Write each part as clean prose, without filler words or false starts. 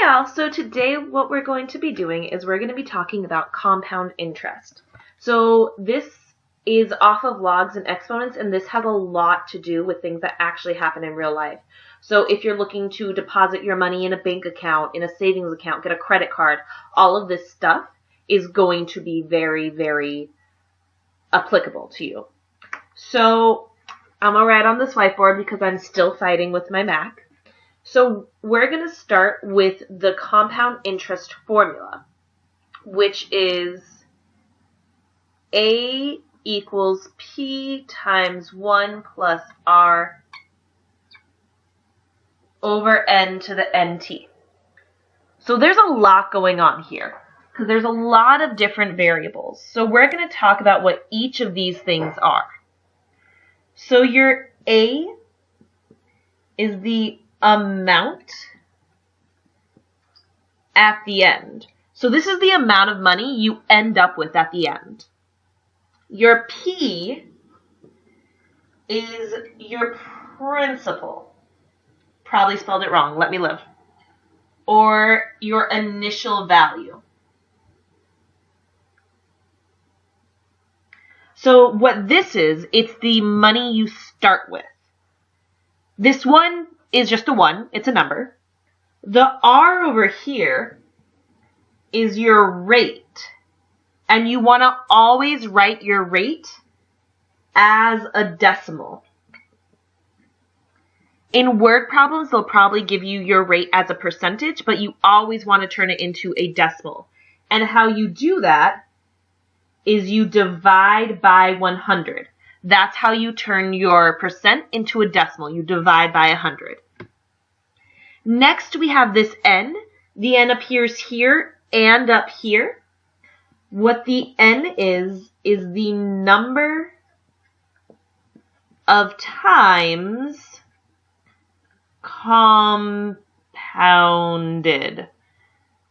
all, so today what we're going to be doing is we're going to be talking about compound interest. So this is off of logs and exponents, and this has a lot to do with things that actually happen in real life. So if you're looking to deposit your money in a bank account, in a savings account, get a credit card, all of this stuff is going to be very, very applicable to you. So I'm going to write on this whiteboard because I'm still fighting with my Mac. So we're going to start with the compound interest formula, which is A equals P times 1 plus R over N to the NT. So there's a lot going on here because there's a lot of different variables. So we're going to talk about what each of these things are. So your A is the amount at the end. So this is the amount of money you end up with at the end. Your P is your principal. Probably spelled it wrong. Let me live. Or your initial value. So what this is, it's the money you start with. This one is just a 1. It's a number. The R over here is your rate. And you want to always write your rate as a decimal. In word problems, they'll probably give you your rate as a percentage, but you always want to turn it into a decimal. And how you do that is you divide by 100. That's how you turn your percent into a decimal. You divide by 100. Next, we have this N. The N appears here and up here. What the N is the number of times compounded.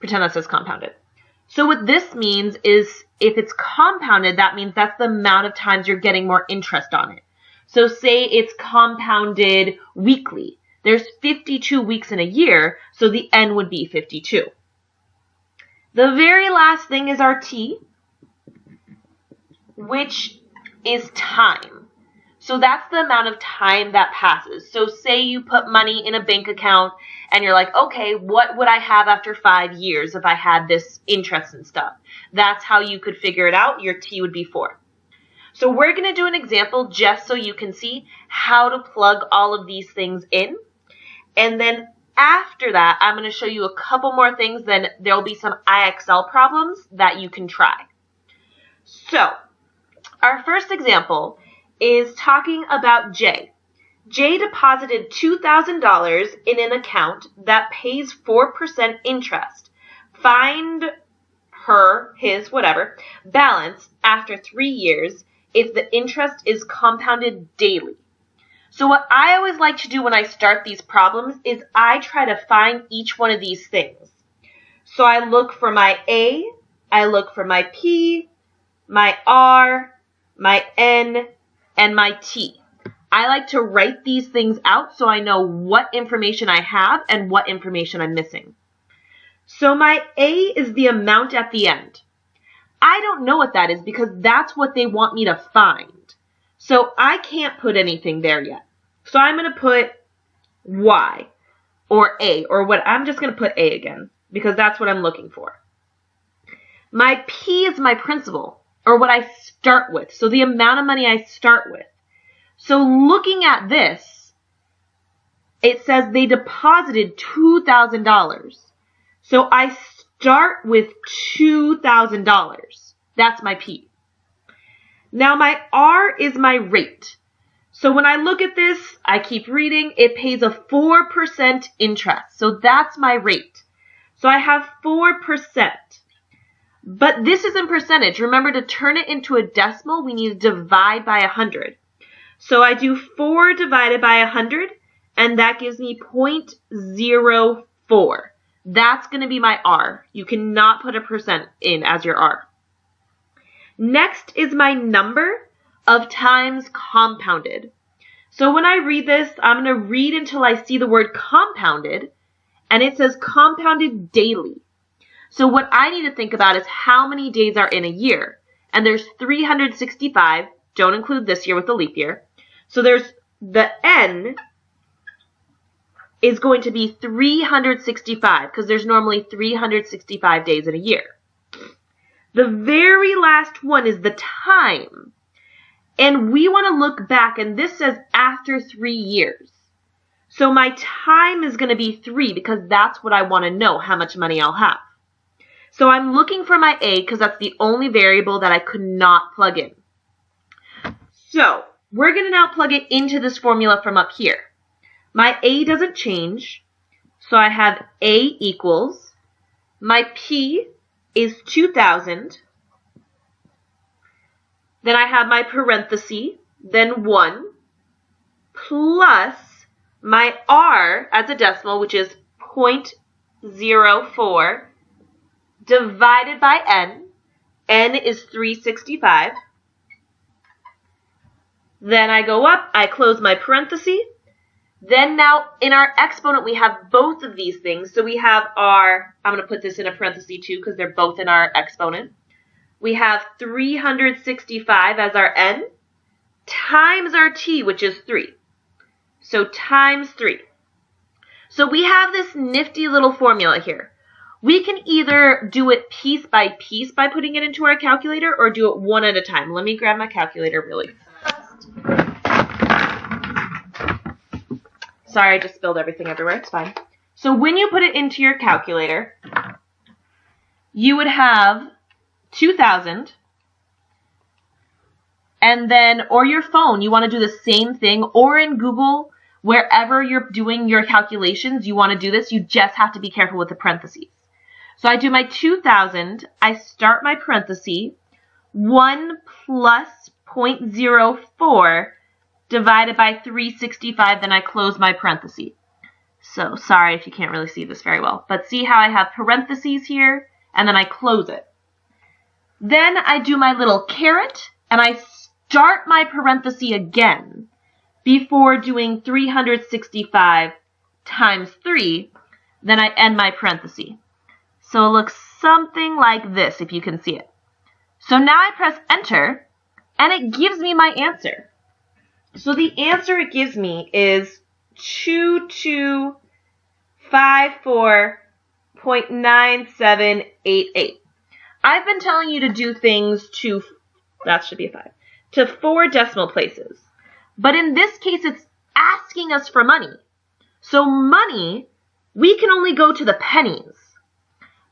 Pretend that says compounded. So what this means is if it's compounded, that means that's the amount of times you're getting more interest on it. So say it's compounded weekly. There's 52 weeks in a year, so the N would be 52. The very last thing is our T, which is time. So that's the amount of time that passes. So say you put money in a bank account and you're like, okay, what would I have after 5 years if I had this interest and stuff? That's how you could figure it out. Your T would be 4. So we're going to do an example just so you can see how to plug all of these things in. And then after that, I'm going to show you a couple more things. Then there'll be some IXL problems that you can try. So our first example is talking about J. J deposited $2,000 in an account that pays 4% interest. Find her, his, whatever, balance after 3 years if the interest is compounded daily. So what I always like to do when I start these problems is I try to find each one of these things. So I look for my A, I look for my P, my R, my N, and my T. I like to write these things out so I know what information I have and what information I'm missing. So my A is the amount at the end. I don't know what that is because that's what they want me to find. So I can't put anything there yet. So I'm going to put Y or A or what. I'm just going to put A again because that's what I'm looking for. My P is my principal or what I start with. So the amount of money I start with. So looking at this, it says they deposited $2,000. So I start with $2,000. That's my P. Now my R is my rate. So when I look at this, I keep reading, it pays a 4% interest. So that's my rate. So I have 4%. But this is in percentage. Remember, to turn it into a decimal, we need to divide by 100. So I do 4 divided by 100, and that gives me 0.04. That's going to be my R. You cannot put a percent in as your R. Next is my number of times compounded. So when I read this, I'm going to read until I see the word compounded, and it says compounded daily. So what I need to think about is how many days are in a year. And there's 365, don't include this year with the leap year. So there's the N is going to be 365 because there's normally 365 days in a year. The very last one is the time. And we want to look back, and this says after 3 years. So my time is going to be 3 because that's what I want to know, how much money I'll have. So I'm looking for my A because that's the only variable that I could not plug in. So we're going to now plug it into this formula from up here. My A doesn't change, so I have A equals, my P is 2,000, then I have my parenthesis, then 1, plus my R as a decimal, which is 0.04, divided by N. N is 365. Then I go up, I close my parenthesis. Then now in our exponent, we have both of these things. So we have our, I'm going to put this in a parenthesis too because they're both in our exponent. We have 365 as our N times our T, which is 3. So times 3. So we have this nifty little formula here. We can either do it piece by putting it into our calculator or do it one at a time. Let me grab my calculator really fast. Sorry, I just spilled everything everywhere. It's fine. So when you put it into your calculator, you would have 2,000. And then, or your phone, you want to do the same thing. Or in Google, wherever you're doing your calculations, you want to do this. You just have to be careful with the parentheses. So I do my 2,000. I start my parenthesis. 1 plus 0.04 divided by 365, then I close my parenthesis. So sorry if you can't really see this very well, but see how I have parentheses here, and then I close it. Then I do my little caret, and I start my parenthesis again before doing 365 times 3, then I end my parenthesis. So it looks something like this, if you can see it. So now I press enter, and it gives me my answer. So the answer it gives me is 2254.9788. I've been telling you to do things to, that should be a 5, to 4 decimal places. But in this case, it's asking us for money. So money, we can only go to the pennies.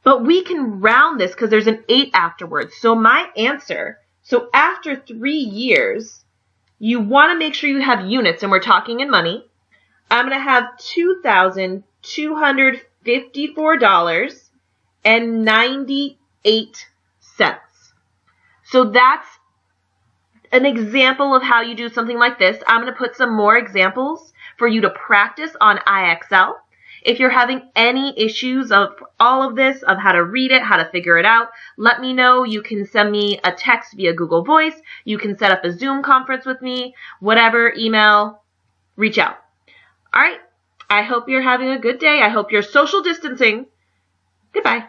But we can round this because there's an 8 afterwards. So my answer, so after 3 years, you want to make sure you have units, and we're talking in money. I'm going to have $2,254.98. So that's an example of how you do something like this. I'm going to put some more examples for you to practice on IXL. If you're having any issues of all of this, of how to read it, how to figure it out, let me know. You can send me a text via Google Voice. You can set up a Zoom conference with me, whatever, email, reach out. All right. I hope you're having a good day. I hope you're social distancing. Goodbye.